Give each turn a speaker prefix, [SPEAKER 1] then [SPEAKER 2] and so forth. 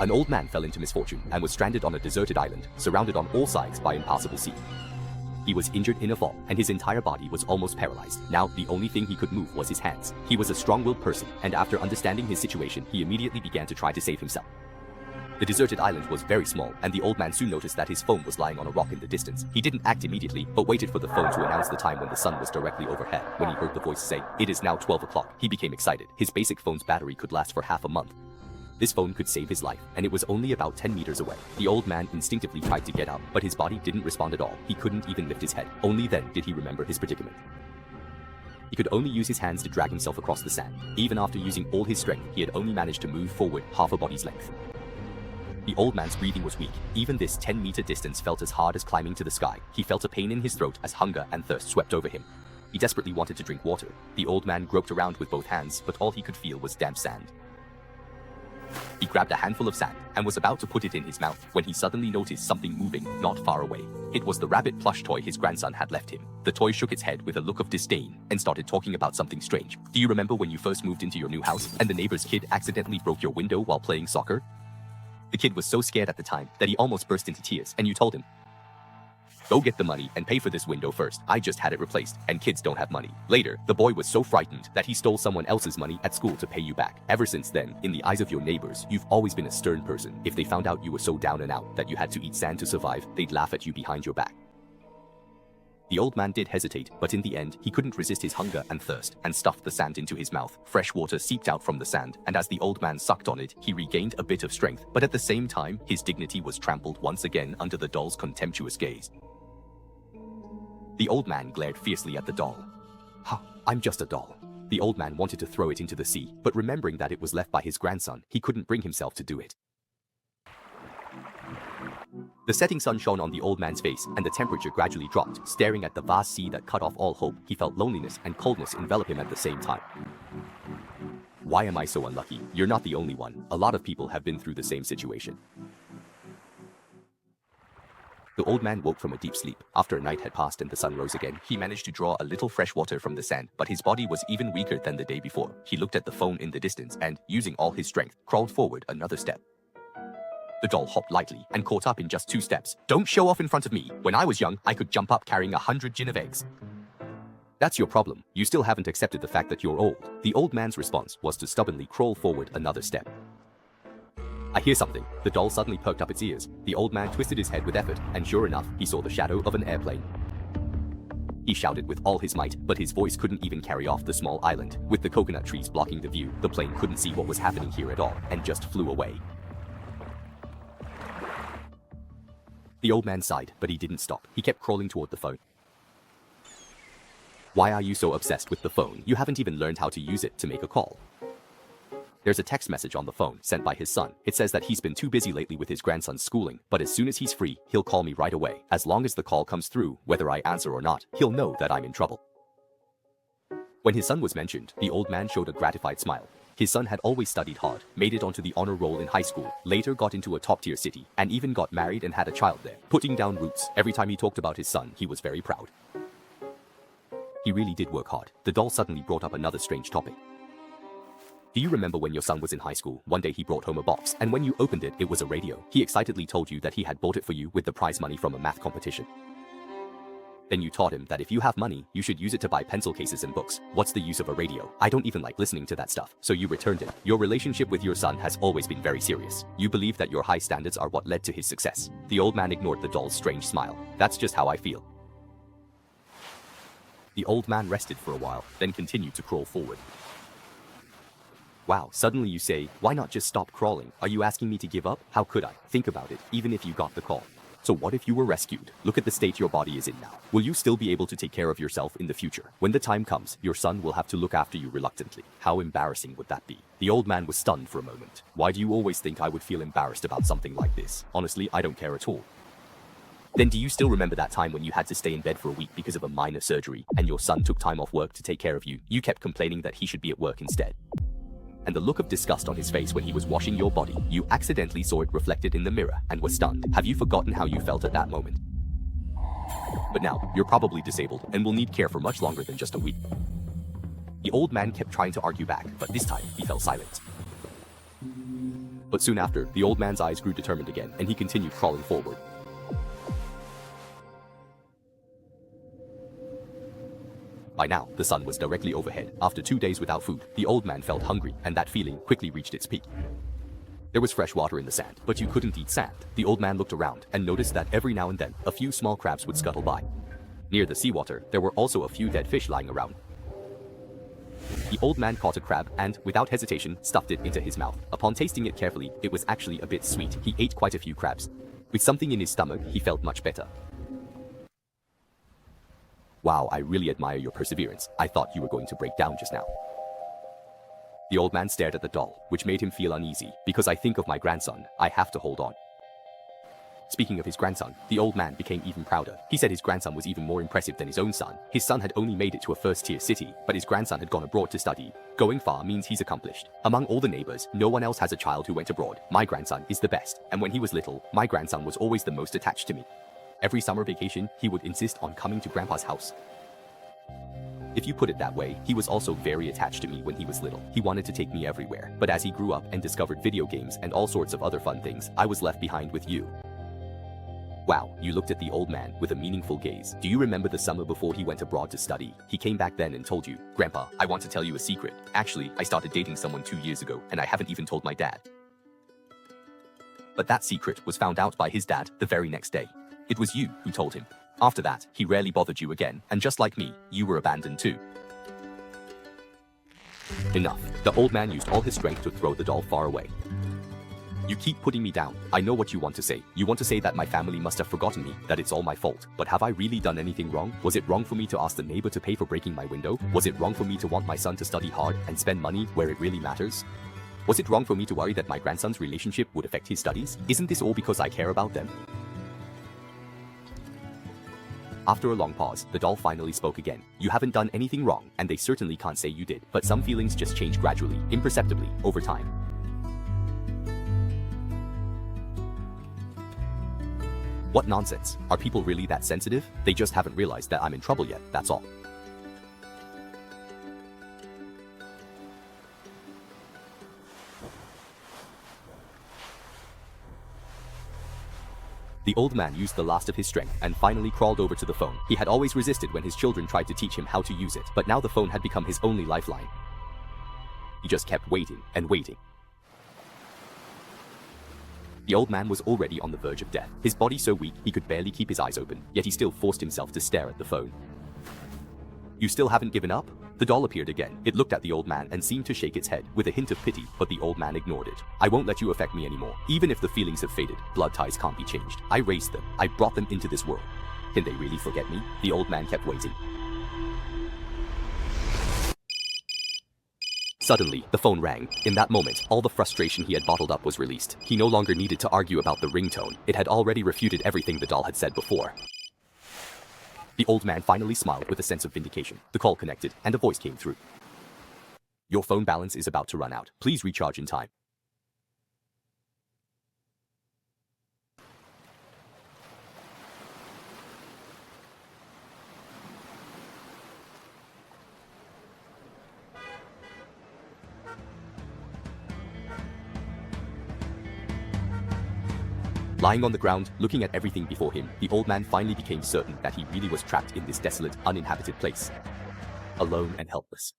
[SPEAKER 1] An old man fell into misfortune and was stranded on a deserted island, surrounded on all sides by impassable sea. He was injured in a fall, and his entire body was almost paralyzed. Now, the only thing he could move was his hands. He was a strong-willed person, and after understanding his situation, he immediately began to try to save himself. The deserted island was very small, and the old man soon noticed that his phone was lying on a rock in the distance. He didn't act immediately, but waited for the phone to announce the time when the sun was directly overhead. When he heard the voice say, "It is now 12 o'clock," he became excited. His basic phone's battery could last for half a month. This phone could save his life, and it was only about 10 meters away. The old man instinctively tried to get up, but his body didn't respond at all. He couldn't even lift his head. Only then did he remember his predicament. He could only use his hands to drag himself across the sand. Even after using all his strength, he had only managed to move forward half a body's length. The old man's breathing was weak. Even this 10-meter distance felt as hard as climbing to the sky. He felt a pain in his throat as hunger and thirst swept over him. He desperately wanted to drink water. The old man groped around with both hands, but all he could feel was damp sand. He grabbed a handful of sand and was about to put it in his mouth when he suddenly noticed something moving not far away. It was the rabbit plush toy his grandson had left him. The toy shook its head with a look of disdain and started talking about something strange. "Do you remember when you first moved into your new house and the neighbor's kid accidentally broke your window while playing soccer? The kid was so scared at the time that he almost burst into tears, and you told him, 'Go get the money and pay for this window first. I just had it replaced, and kids don't have money.' Later, the boy was so frightened that he stole someone else's money at school to pay you back. Ever since then, in the eyes of your neighbors, you've always been a stern person. If they found out you were so down and out that you had to eat sand to survive, they'd laugh at you behind your back." The old man did hesitate, but in the end, he couldn't resist his hunger and thirst, and stuffed the sand into his mouth. Fresh water seeped out from the sand, and as the old man sucked on it, he regained a bit of strength, but at the same time, his dignity was trampled once again under the doll's contemptuous gaze. The old man glared fiercely at the doll. "Ha, I'm just a doll." The old man wanted to throw it into the sea, but remembering that it was left by his grandson, he couldn't bring himself to do it. The setting sun shone on the old man's face, and the temperature gradually dropped. Staring at the vast sea that cut off all hope, he felt loneliness and coldness envelop him at the same time. "Why am I so unlucky? You're not the only one. A lot of people have been through the same situation." The old man woke from a deep sleep. After a night had passed and the sun rose again, he managed to draw a little fresh water from the sand, but his body was even weaker than the day before. He looked at the phone in the distance and, using all his strength, crawled forward another step. The doll hopped lightly and caught up in just 2 steps. "Don't show off in front of me. When I was young, I could jump up carrying 100 gin of eggs." "That's your problem. You still haven't accepted the fact that you're old." The old man's response was to stubbornly crawl forward another step. "I hear something." The doll suddenly perked up its ears. The old man twisted his head with effort, and sure enough, he saw the shadow of an airplane. He shouted with all his might, but his voice couldn't even carry off the small island. With the coconut trees blocking the view, the plane couldn't see what was happening here at all, and just flew away. The old man sighed, but he didn't stop. He kept crawling toward the phone. "Why are you so obsessed with the phone? You haven't even learned how to use it to make a call." There's a text message on the phone, sent by his son. It says that he's been too busy lately with his grandson's schooling, but as soon as he's free, he'll call me right away. As long as the call comes through, whether I answer or not, he'll know that I'm in trouble. When his son was mentioned, the old man showed a gratified smile. His son had always studied hard, made it onto the honor roll in high school, later got into a top-tier city, and even got married and had a child there. Putting down roots, every time he talked about his son, he was very proud. He really did work hard. The doll suddenly brought up another strange topic. "Do you remember when your son was in high school? One day he brought home a box, and when you opened it, it was a radio. He excitedly told you that he had bought it for you with the prize money from a math competition. Then you taught him that if you have money, you should use it to buy pencil cases and books. What's the use of a radio? I don't even like listening to that stuff." So you returned it. Your relationship with your son has always been very serious. You believe that your high standards are what led to his success. The old man ignored the doll's strange smile. "That's just how I feel." The old man rested for a while, then continued to crawl forward. "Wow, suddenly you say, why not just stop crawling? Are you asking me to give up? How could I? Think about it, even if you got the call. So what if you were rescued? Look at the state your body is in now. Will you still be able to take care of yourself in the future? When the time comes, your son will have to look after you reluctantly. How embarrassing would that be?" The old man was stunned for a moment. "Why do you always think I would feel embarrassed about something like this? Honestly, I don't care at all." "Then do you still remember that time when you had to stay in bed for a week because of a minor surgery, and your son took time off work to take care of you? You kept complaining that he should be at work instead. And the look of disgust on his face when he was washing your body, you accidentally saw it reflected in the mirror and were stunned. Have you forgotten how you felt at that moment? But now, you're probably disabled and will need care for much longer than just a week." The old man kept trying to argue back, but this time he fell silent. But soon after, the old man's eyes grew determined again, and he continued crawling forward. By now, the sun was directly overhead. After 2 days without food, the old man felt hungry, and that feeling quickly reached its peak. There was fresh water in the sand, but you couldn't eat sand. The old man looked around and noticed that every now and then, a few small crabs would scuttle by. Near the seawater, there were also a few dead fish lying around. The old man caught a crab and, without hesitation, stuffed it into his mouth. Upon tasting it carefully, it was actually a bit sweet. He ate quite a few crabs. With something in his stomach, he felt much better. Wow, I really admire your perseverance. I thought you were going to break down just now. The old man stared at the doll, which made him feel uneasy. Because I think of my grandson, I have to hold on. Speaking of his grandson, the old man became even prouder. He said his grandson was even more impressive than his own son. His son had only made it to a first-tier city, but his grandson had gone abroad to study. Going far means he's accomplished. Among all the neighbors, no one else has a child who went abroad. My grandson is the best, and when he was little, my grandson was always the most attached to me. Every summer vacation, he would insist on coming to Grandpa's house. If you put it that way, he was also very attached to me when he was little. He wanted to take me everywhere, but as he grew up and discovered video games and all sorts of other fun things, I was left behind with you. Wow, you looked at the old man with a meaningful gaze. Do you remember the summer before he went abroad to study? He came back then and told you, "Grandpa, I want to tell you a secret. Actually, I started dating someone 2 years ago, and I haven't even told my dad." But that secret was found out by his dad the very next day. It was you who told him. After that, he rarely bothered you again, and just like me, you were abandoned too. Enough. The old man used all his strength to throw the doll far away. You keep putting me down. I know what you want to say. You want to say that my family must have forgotten me, that it's all my fault. But have I really done anything wrong? Was it wrong for me to ask the neighbor to pay for breaking my window? Was it wrong for me to want my son to study hard and spend money where it really matters? Was it wrong for me to worry that my grandson's relationship would affect his studies? Isn't this all because I care about them? After a long pause, the doll finally spoke again. You haven't done anything wrong, and they certainly can't say you did. But some feelings just change gradually, imperceptibly, over time. What nonsense. Are people really that sensitive? They just haven't realized that I'm in trouble yet, that's all. The old man used the last of his strength and finally crawled over to the phone. He had always resisted when his children tried to teach him how to use it, but now the phone had become his only lifeline. He just kept waiting and waiting. The old man was already on the verge of death. His body so weak he could barely keep his eyes open, yet he still forced himself to stare at the phone. You still haven't given up? The doll appeared again. It looked at the old man and seemed to shake its head with a hint of pity, but the old man ignored it. I won't let you affect me anymore. Even if the feelings have faded, blood ties can't be changed. I raised them. I brought them into this world. Can they really forget me? The old man kept waiting. Suddenly, the phone rang. In that moment, all the frustration he had bottled up was released. He no longer needed to argue about the ringtone. It had already refuted everything the doll had said before. The old man finally smiled with a sense of vindication. The call connected, and a voice came through. Your phone balance is about to run out. Please recharge in time. Lying on the ground, looking at everything before him, the old man finally became certain that he really was trapped in this desolate, uninhabited place. Alone and helpless.